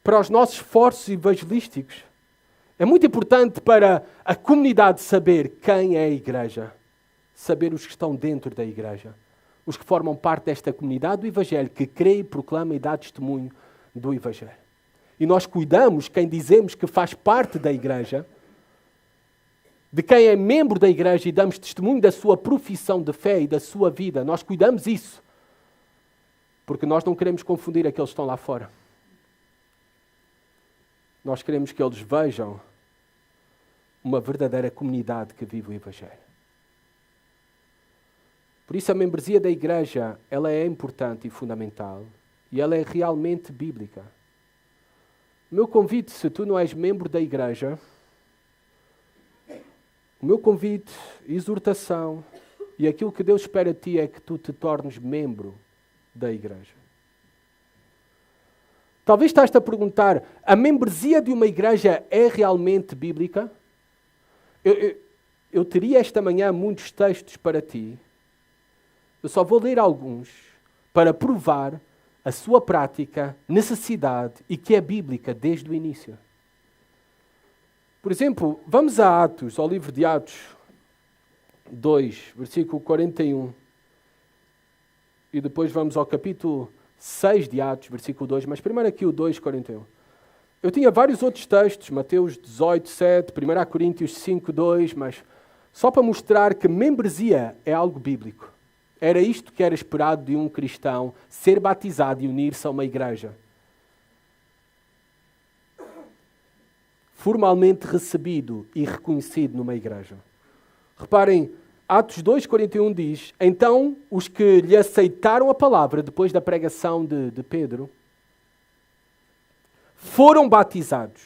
Speaker 2: Para os nossos esforços evangelísticos. É muito importante para a comunidade saber quem é a igreja. Saber os que estão dentro da igreja. Os que formam parte desta comunidade do Evangelho, que crê, proclama e dá testemunho do Evangelho. E nós cuidamos, quem dizemos que faz parte da igreja, de quem é membro da igreja e damos testemunho da sua profissão de fé e da sua vida. Nós cuidamos isso. Porque nós não queremos confundir aqueles que estão lá fora. Nós queremos que eles vejam uma verdadeira comunidade que vive o Evangelho. Por isso a membresia da igreja, ela é importante e fundamental. E ela é realmente bíblica. O meu convite, se tu não és membro da igreja, o meu convite, exortação e aquilo que Deus espera de ti é que tu te tornes membro da igreja. Talvez estás-te a perguntar, a membresia de uma igreja é realmente bíblica? Eu teria esta manhã muitos textos para ti. Eu só vou ler alguns para provar a sua prática, necessidade e que é bíblica desde o início. Por exemplo, vamos a Atos, ao livro de Atos 2, versículo 41. E depois vamos ao capítulo 6 de Atos, versículo 2, mas primeiro aqui o 2, 41. Eu tinha vários outros textos, Mateus 18, 7, 1 Coríntios 5, 2, mas só para mostrar que membresia é algo bíblico. Era isto que era esperado de um cristão, ser batizado e unir-se a uma igreja. Formalmente recebido e reconhecido numa igreja. Reparem, Atos 2,41 diz, então os que lhe aceitaram a palavra depois da pregação de Pedro foram batizados,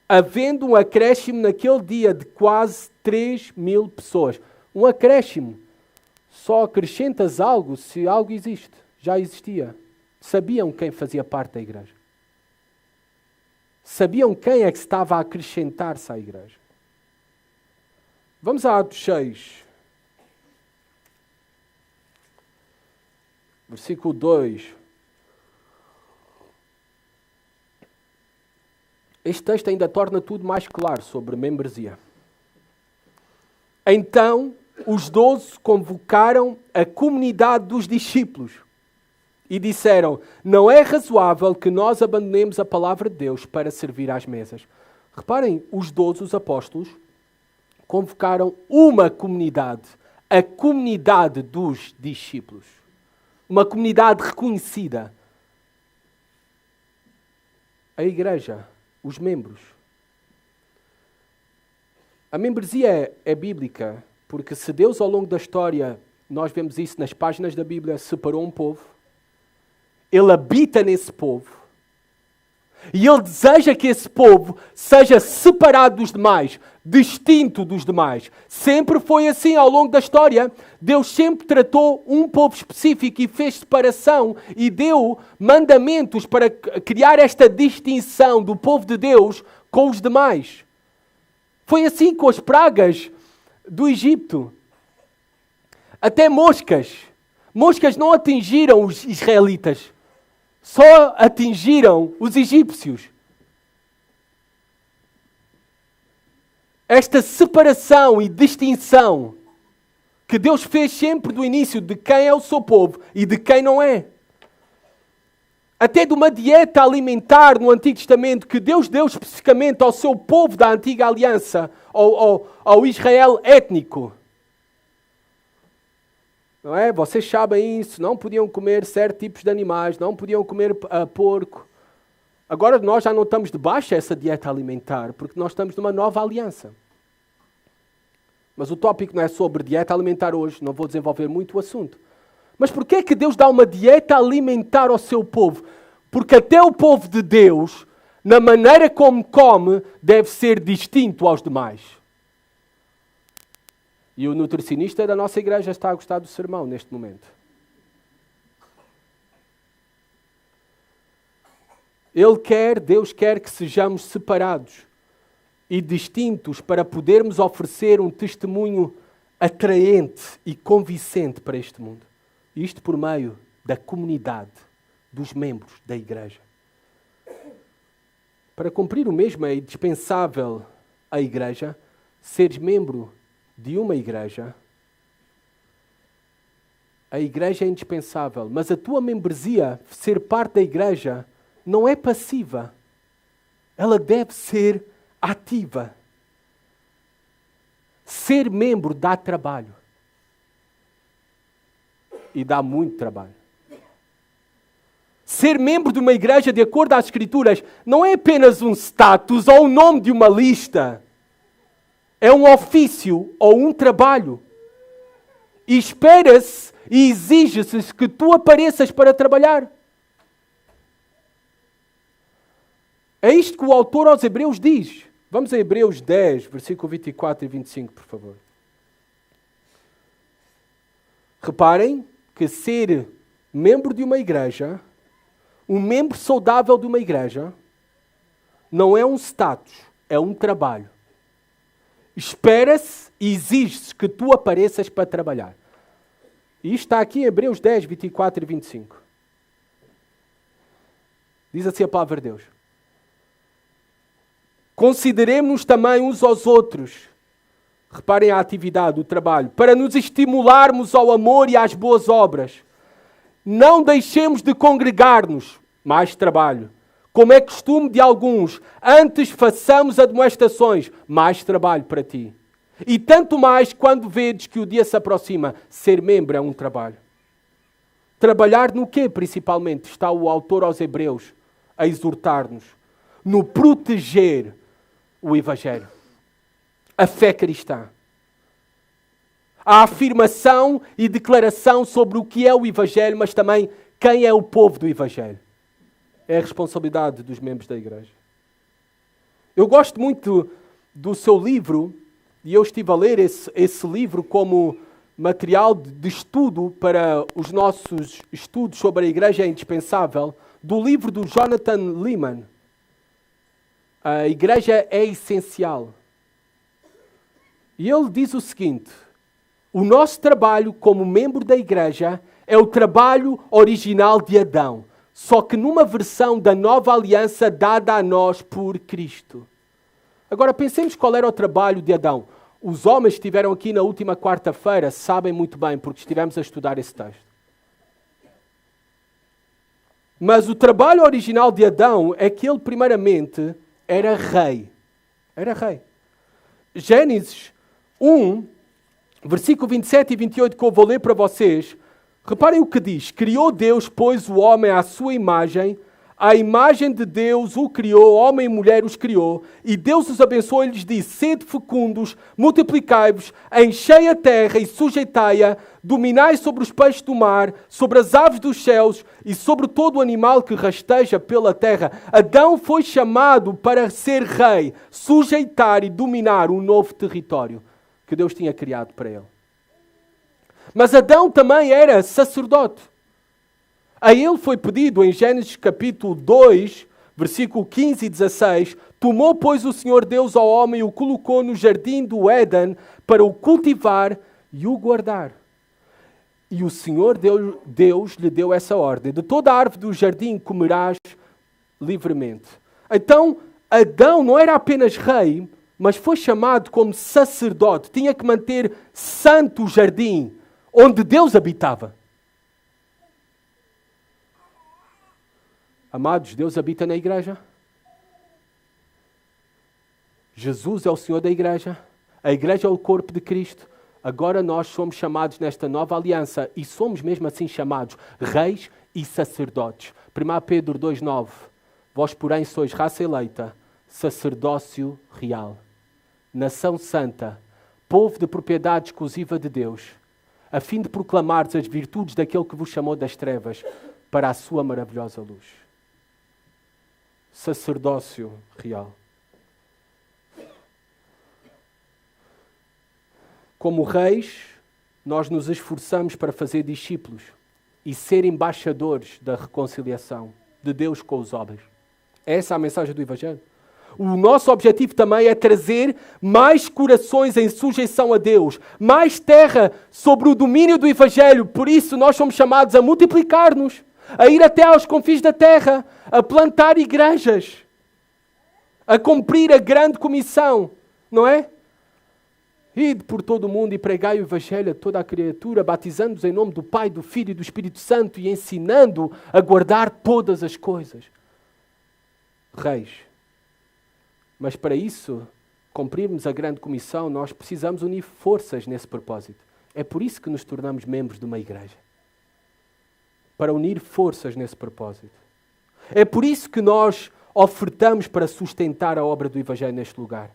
Speaker 2: havendo um acréscimo naquele dia de quase 3.000 pessoas. Um acréscimo. Só acrescentas algo se algo existe. Já existia. Sabiam quem fazia parte da igreja. Sabiam quem é que estava a acrescentar-se à igreja. Vamos a Atos 6. Versículo 2. Este texto ainda torna tudo mais claro sobre membresia. Então, os 12 convocaram a comunidade dos discípulos e disseram: não é razoável que nós abandonemos a palavra de Deus para servir às mesas. Reparem, os 12, os apóstolos, convocaram uma comunidade, a comunidade dos discípulos. Uma comunidade reconhecida. A igreja, os membros. A membresia é bíblica, porque se Deus ao longo da história, nós vemos isso nas páginas da Bíblia, separou um povo, Ele habita nesse povo, e Ele deseja que esse povo seja separado dos demais, distinto dos demais. Sempre foi assim ao longo da história. Deus sempre tratou um povo específico e fez separação e deu mandamentos para criar esta distinção do povo de Deus com os demais. Foi assim com as pragas do Egito. Até moscas. Moscas não atingiram os israelitas. Só atingiram os egípcios. Esta separação e distinção que Deus fez sempre do início de quem é o seu povo e de quem não é. Até de uma dieta alimentar no Antigo Testamento que Deus deu especificamente ao seu povo da Antiga Aliança, ao Israel étnico. Não é? Vocês sabem isso, não podiam comer certos tipos de animais, não podiam comer porco. Agora nós já não estamos debaixo dessa dieta alimentar, porque nós estamos numa nova aliança. Mas o tópico não é sobre dieta alimentar hoje, não vou desenvolver muito o assunto. Mas porquê é que Deus dá uma dieta alimentar ao seu povo? Porque até o povo de Deus, na maneira como come, deve ser distinto aos demais. E o nutricionista da nossa igreja está a gostar do sermão neste momento. Deus quer que sejamos separados e distintos para podermos oferecer um testemunho atraente e convincente para este mundo. Isto por meio da comunidade, dos membros da igreja. Para cumprir o mesmo é indispensável à igreja seres membro de uma igreja. A igreja é indispensável, mas a tua membresia, ser parte da igreja, não é passiva. Ela deve ser ativa. Ser membro dá trabalho. E dá muito trabalho. Ser membro de uma igreja, de acordo às Escrituras, não é apenas um status ou o nome de uma lista. É um ofício ou um trabalho. E espera-se e exige-se que tu apareças para trabalhar. É isto que o autor aos Hebreus diz. Vamos a Hebreus 10, versículo 24 e 25, por favor. Reparem que ser membro de uma igreja, um membro saudável de uma igreja, não é um status, é um trabalho. Espera-se e exige-se que tu apareças para trabalhar. E isto está aqui em Hebreus 10, 24 e 25. Diz assim a palavra de Deus. Consideremos-nos também uns aos outros. Reparem a atividade, o trabalho. Para nos estimularmos ao amor e às boas obras. Não deixemos de congregar-nos. Mais trabalho. Como é costume de alguns, antes façamos admoestações, mais trabalho para ti. E tanto mais quando vedes que o dia se aproxima, ser membro é um trabalho. Trabalhar no quê, principalmente? Está o autor aos Hebreus a exortar-nos. No proteger o Evangelho. A fé cristã. A afirmação e declaração sobre o que é o Evangelho, mas também quem é o povo do Evangelho. É a responsabilidade dos membros da igreja. Eu gosto muito do seu livro, e eu estive a ler esse livro como material de estudo para os nossos estudos sobre a igreja é indispensável, do livro do Jonathan Leeman. A igreja é essencial. E ele diz o seguinte: o nosso trabalho como membro da igreja é o trabalho original de Adão, só que numa versão da nova aliança dada a nós por Cristo. Agora pensemos qual era o trabalho de Adão. Os homens que estiveram aqui na última quarta-feira sabem muito bem, porque estivemos a estudar esse texto. Mas o trabalho original de Adão é que ele primeiramente era rei. Era rei. Gênesis 1, versículo 27 e 28 que eu vou ler para vocês. Reparem o que diz. Criou Deus, pois, o homem à sua imagem. A imagem de Deus o criou, homem e mulher os criou. E Deus os abençoou e lhes disse: sede fecundos, multiplicai-vos, enchei a terra e sujeitai-a, dominai sobre os peixes do mar, sobre as aves dos céus e sobre todo o animal que rasteja pela terra. Adão foi chamado para ser rei, sujeitar e dominar um novo território que Deus tinha criado para ele. Mas Adão também era sacerdote. A ele foi pedido em Gênesis capítulo 2, versículo 15 e 16, tomou, pois, o Senhor Deus ao homem e o colocou no jardim do Éden para o cultivar e o guardar. E o Senhor Deus lhe deu essa ordem: de toda a árvore do jardim comerás livremente. Então, Adão não era apenas rei, mas foi chamado como sacerdote. Tinha que manter santo o jardim onde Deus habitava. Amados, Deus habita na igreja. Jesus é o Senhor da igreja. A igreja é o corpo de Cristo. Agora nós somos chamados nesta nova aliança, e somos mesmo assim chamados reis e sacerdotes. 1 Pedro 2,9. Vós, porém, sois raça eleita, sacerdócio real, nação santa, povo de propriedade exclusiva de Deus, a fim de proclamardes as virtudes daquele que vos chamou das trevas para a sua maravilhosa luz. Sacerdócio real. Como reis, nós nos esforçamos para fazer discípulos e ser embaixadores da reconciliação de Deus com os homens. Essa é a mensagem do Evangelho. O nosso objetivo também é trazer mais corações em sujeição a Deus, mais terra sobre o domínio do Evangelho. Por isso nós somos chamados a multiplicar-nos, a ir até aos confins da terra, a plantar igrejas, a cumprir a grande comissão, não é? Ide por todo o mundo e pregai o Evangelho a toda a criatura, batizando-os em nome do Pai, do Filho e do Espírito Santo e ensinando a guardar todas as coisas. Reis. Mas para isso, cumprirmos a grande comissão, nós precisamos unir forças nesse propósito. É por isso que nos tornamos membros de uma igreja. Para unir forças nesse propósito. É por isso que nós ofertamos para sustentar a obra do Evangelho neste lugar.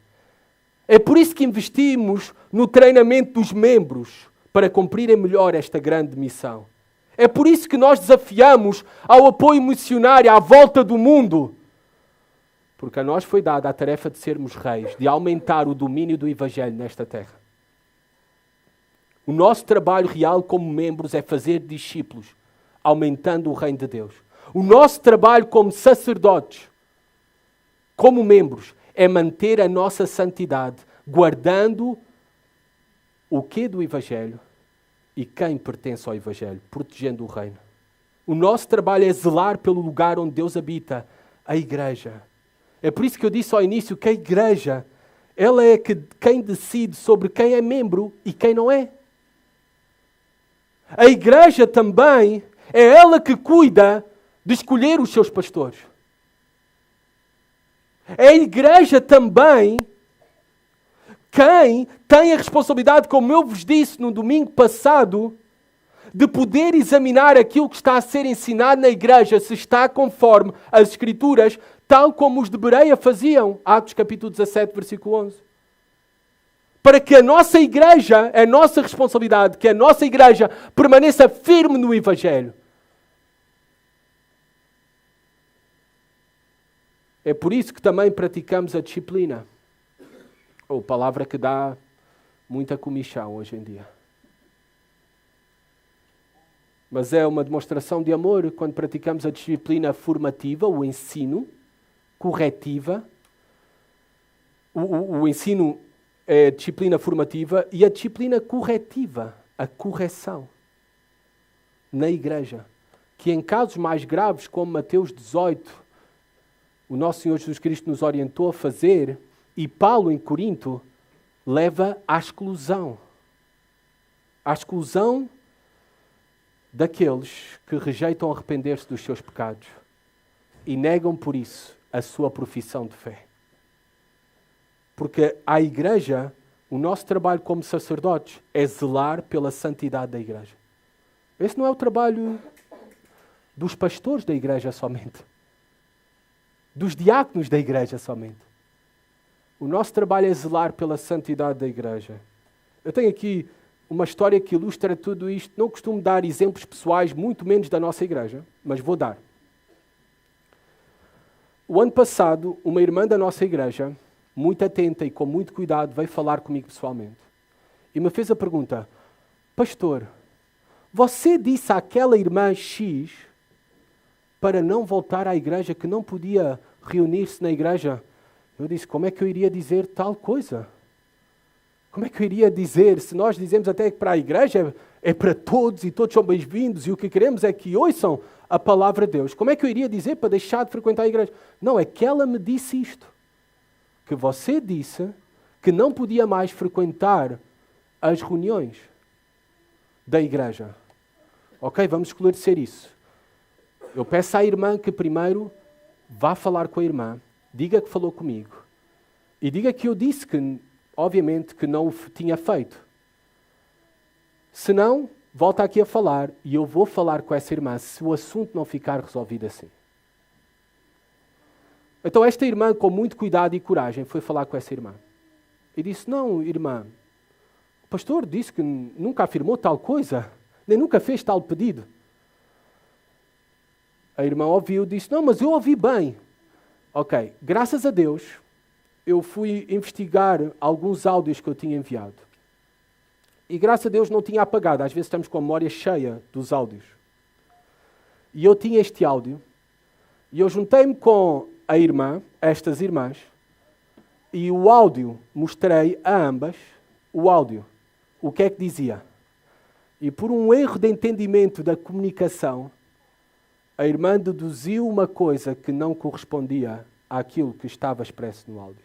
Speaker 2: É por isso que investimos no treinamento dos membros para cumprirem melhor esta grande missão. É por isso que nós desafiamos ao apoio missionário à volta do mundo. Porque a nós foi dada a tarefa de sermos reis, de aumentar o domínio do Evangelho nesta terra. O nosso trabalho real como membros é fazer discípulos, aumentando o reino de Deus. O nosso trabalho como sacerdotes, como membros, é manter a nossa santidade, guardando o que do Evangelho e quem pertence ao Evangelho, protegendo o reino. O nosso trabalho é zelar pelo lugar onde Deus habita, a igreja. É por isso que eu disse ao início que a igreja, ela é quem decide sobre quem é membro e quem não é. A igreja também é ela que cuida de escolher os seus pastores. É a igreja também quem tem a responsabilidade, como eu vos disse no domingo passado, de poder examinar aquilo que está a ser ensinado na igreja, se está conforme as Escrituras, tal como os de Bereia faziam, Atos capítulo 17, versículo 11. Para que a nossa igreja, é nossa responsabilidade, que a nossa igreja permaneça firme no Evangelho. É por isso que também praticamos a disciplina, ou palavra que dá muita comichão hoje em dia. Mas é uma demonstração de amor quando praticamos a disciplina formativa, o ensino, corretiva, o ensino é a disciplina formativa e a disciplina corretiva, a correção na igreja. Que em casos mais graves, como Mateus 18, o nosso Senhor Jesus Cristo nos orientou a fazer, e Paulo em Corinto leva à exclusão. À exclusão daqueles que rejeitam arrepender-se dos seus pecados e negam por isso a sua profissão de fé. Porque a igreja, o nosso trabalho como sacerdotes é zelar pela santidade da igreja. Esse não é o trabalho dos pastores da igreja somente, dos diáconos da igreja somente. O nosso trabalho é zelar pela santidade da igreja. Eu tenho aqui uma história que ilustra tudo isto. Não costumo dar exemplos pessoais, muito menos da nossa igreja, mas vou dar. O ano passado, uma irmã da nossa igreja, muito atenta e com muito cuidado, veio falar comigo pessoalmente. E me fez a pergunta: pastor, você disse àquela irmã X para não voltar à igreja, que não podia reunir-se na igreja? Eu disse: como é que eu iria dizer tal coisa? Como é que eu iria dizer, se nós dizemos até que para a igreja é para todos e todos são bem-vindos e o que queremos é que ouçam a palavra de Deus, como é que eu iria dizer para deixar de frequentar a igreja? Não, é que ela me disse isto, que você disse que não podia mais frequentar as reuniões da igreja. Ok, vamos esclarecer isso. Eu peço à irmã que primeiro vá falar com a irmã, diga que falou comigo e diga que eu disse que, obviamente, que não o tinha feito. Se não, volta aqui a falar e eu vou falar com essa irmã se o assunto não ficar resolvido assim. Então esta irmã, com muito cuidado e coragem, foi falar com essa irmã. E disse: não, irmã, o pastor disse que nunca afirmou tal coisa, nem nunca fez tal pedido. A irmã ouviu e disse: não, mas eu ouvi bem. Ok, graças a Deus, eu fui investigar alguns áudios que eu tinha enviado. E graças a Deus não tinha apagado. Às vezes estamos com a memória cheia dos áudios. E eu tinha este áudio. E eu juntei-me com a irmã, estas irmãs, e o áudio mostrei a ambas, o áudio. O que é que dizia? E por um erro de entendimento da comunicação, a irmã deduziu uma coisa que não correspondia àquilo que estava expresso no áudio.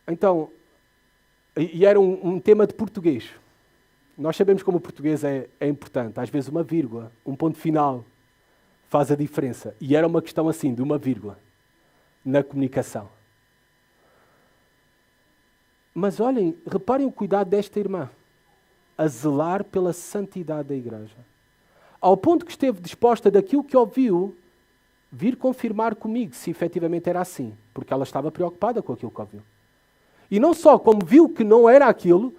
Speaker 2: Então, e era um tema de português. Nós sabemos como o português é importante. Às vezes uma vírgula, um ponto final faz a diferença. E era uma questão assim, de uma vírgula, na comunicação. Mas olhem, reparem o cuidado desta irmã, a zelar pela santidade da igreja. Ao ponto que esteve disposta daquilo que ouviu, vir confirmar comigo se efetivamente era assim. Porque ela estava preocupada com aquilo que ouviu. E não só, como viu que não era aquilo,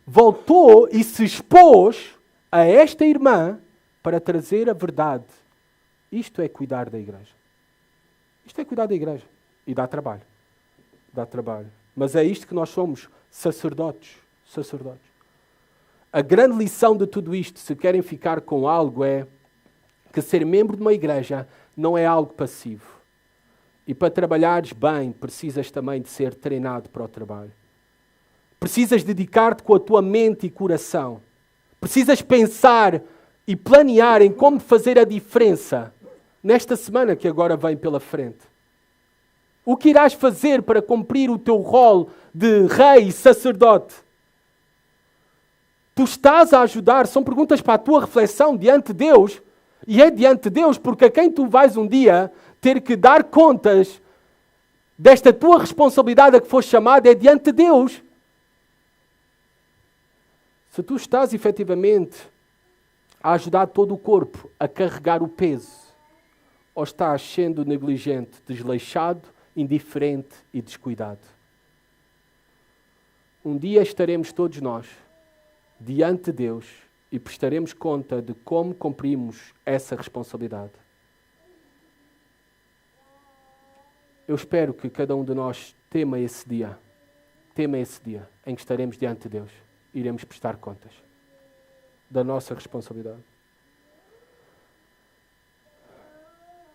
Speaker 2: voltou e se expôs a esta irmã para trazer a verdade. Isto é cuidar da igreja. Isto é cuidar da igreja. E dá trabalho. Dá trabalho. Mas é isto que nós somos, sacerdotes. Sacerdotes. A grande lição de tudo isto, se querem ficar com algo, é que ser membro de uma igreja não é algo passivo. E para trabalhares bem, precisas também de ser treinado para o trabalho. Precisas dedicar-te com a tua mente e coração. Precisas pensar e planear em como fazer a diferença nesta semana que agora vem pela frente. O que irás fazer para cumprir o teu rol de rei e sacerdote? Tu estás a ajudar, são perguntas para a tua reflexão diante de Deus, e é diante de Deus porque a quem tu vais um dia ter que dar contas desta tua responsabilidade a que foste chamado é diante de Deus. Se tu estás efetivamente a ajudar todo o corpo a carregar o peso, ou estás sendo negligente, desleixado, indiferente e descuidado. Um dia estaremos todos nós diante de Deus e prestaremos conta de como cumprimos essa responsabilidade. Eu espero que cada um de nós tema esse dia em que estaremos diante de Deus e iremos prestar contas da nossa responsabilidade.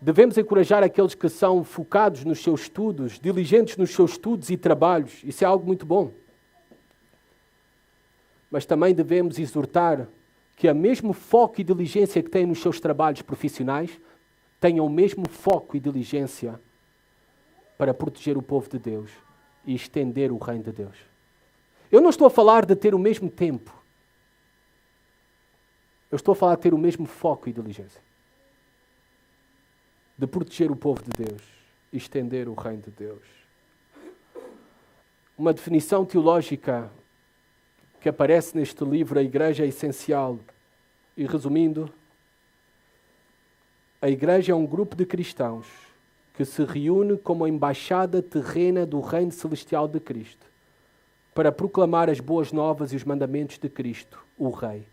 Speaker 2: Devemos encorajar aqueles que são focados nos seus estudos, diligentes nos seus estudos e trabalhos. Isso é algo muito bom. Mas também devemos exortar que o mesmo foco e diligência que têm nos seus trabalhos profissionais, tenham o mesmo foco e diligência para proteger o povo de Deus e estender o reino de Deus. Eu não estou a falar de ter o mesmo tempo. Eu estou a falar de ter o mesmo foco e diligência. De proteger o povo de Deus e estender o reino de Deus. Uma definição teológica que aparece neste livro, A Igreja é Essencial. E resumindo, a Igreja é um grupo de cristãos que se reúne como a embaixada terrena do reino celestial de Cristo para proclamar as boas novas e os mandamentos de Cristo, o Rei,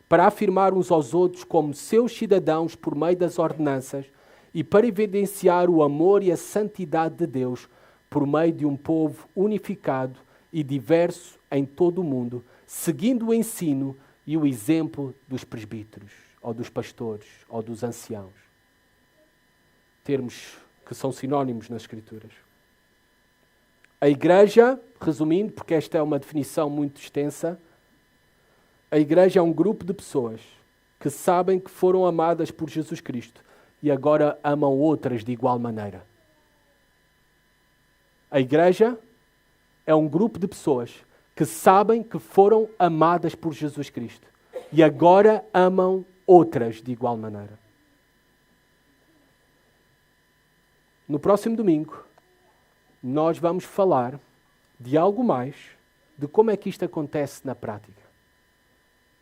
Speaker 2: para afirmar uns aos outros como seus cidadãos por meio das ordenanças e para evidenciar o amor e a santidade de Deus por meio de um povo unificado e diverso em todo o mundo, seguindo o ensino e o exemplo dos presbíteros, ou dos pastores, ou dos anciãos. Termos que são sinónimos nas Escrituras. A Igreja, resumindo, porque esta é uma definição muito extensa, a Igreja é um grupo de pessoas que sabem que foram amadas por Jesus Cristo e agora amam outras de igual maneira. A Igreja é um grupo de pessoas que sabem que foram amadas por Jesus Cristo e agora amam outras de igual maneira. No próximo domingo, nós vamos falar de algo mais, de como é que isto acontece na prática.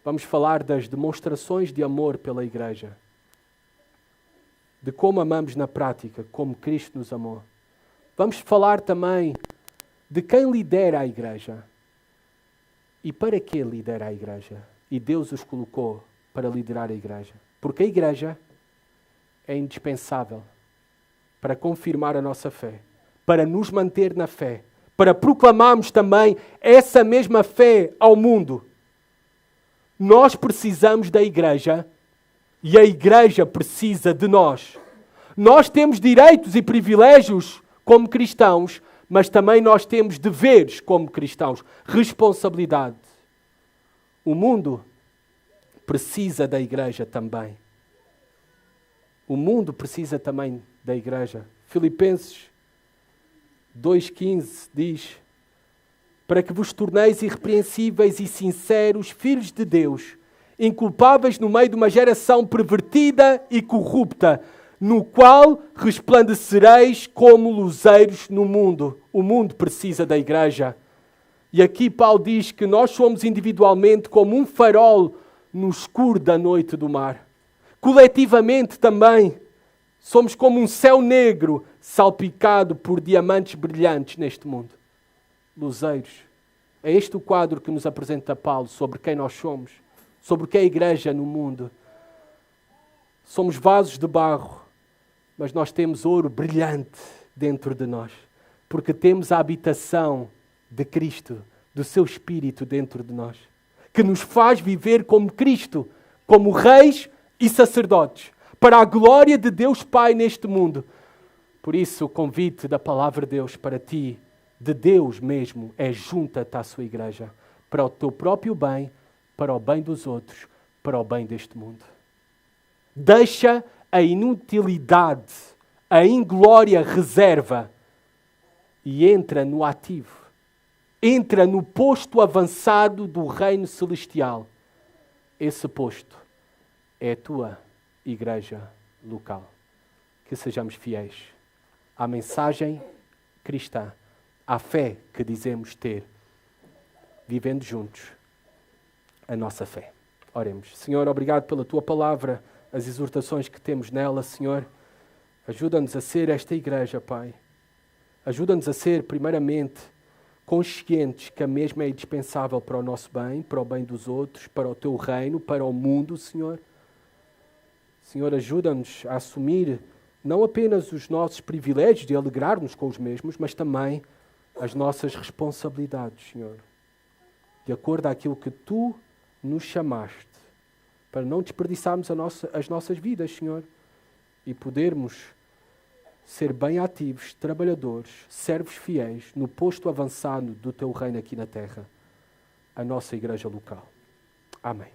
Speaker 2: Vamos falar das demonstrações de amor pela Igreja, de como amamos na prática, como Cristo nos amou. Vamos falar também de quem lidera a Igreja e para que lidera a Igreja. E Deus os colocou para liderar a Igreja. Porque a Igreja é indispensável para confirmar a nossa fé, para nos manter na fé, para proclamarmos também essa mesma fé ao mundo. Nós precisamos da Igreja e a Igreja precisa de nós. Nós temos direitos e privilégios como cristãos, mas também nós temos deveres como cristãos, responsabilidade. O mundo precisa da Igreja também. O mundo precisa também da Igreja. Filipenses 2,15 diz: para que vos torneis irrepreensíveis e sinceros, filhos de Deus, inculpáveis no meio de uma geração pervertida e corrupta, no qual resplandecereis como luzeiros no mundo. O mundo precisa da Igreja. E aqui Paulo diz que nós somos individualmente como um farol no escuro da noite do mar. Coletivamente também somos como um céu negro salpicado por diamantes brilhantes neste mundo. Luzeiros. É este o quadro que nos apresenta Paulo sobre quem nós somos, sobre o que é a Igreja no mundo. Somos vasos de barro, mas nós temos ouro brilhante dentro de nós, porque temos a habitação de Cristo, do seu Espírito dentro de nós, que nos faz viver como Cristo, como reis e sacerdotes, para a glória de Deus Pai neste mundo. Por isso, o convite da palavra de Deus para ti, de Deus mesmo, é junta-te à sua Igreja, para o teu próprio bem, para o bem dos outros, para o bem deste mundo. Deixa a inutilidade, a inglória reserva e entra no ativo. Entra no posto avançado do reino celestial. Esse posto é a tua igreja local. Que sejamos fiéis à mensagem cristã, à fé que dizemos ter, vivendo juntos a nossa fé. Oremos. Senhor, obrigado pela tua palavra, as exortações que temos nela, Senhor. Ajuda-nos a ser esta igreja, Pai. Ajuda-nos a ser, primeiramente, conscientes que a mesma é indispensável para o nosso bem, para o bem dos outros, para o teu reino, para o mundo, Senhor. Senhor, ajuda-nos a assumir não apenas os nossos privilégios de alegrar-nos com os mesmos, mas também as nossas responsabilidades, Senhor. De acordo àquilo que tu nos chamaste, para não desperdiçarmos as nossas vidas, Senhor, e podermos ser bem ativos, trabalhadores, servos fiéis no posto avançado do teu reino aqui na terra, a nossa igreja local. Amém.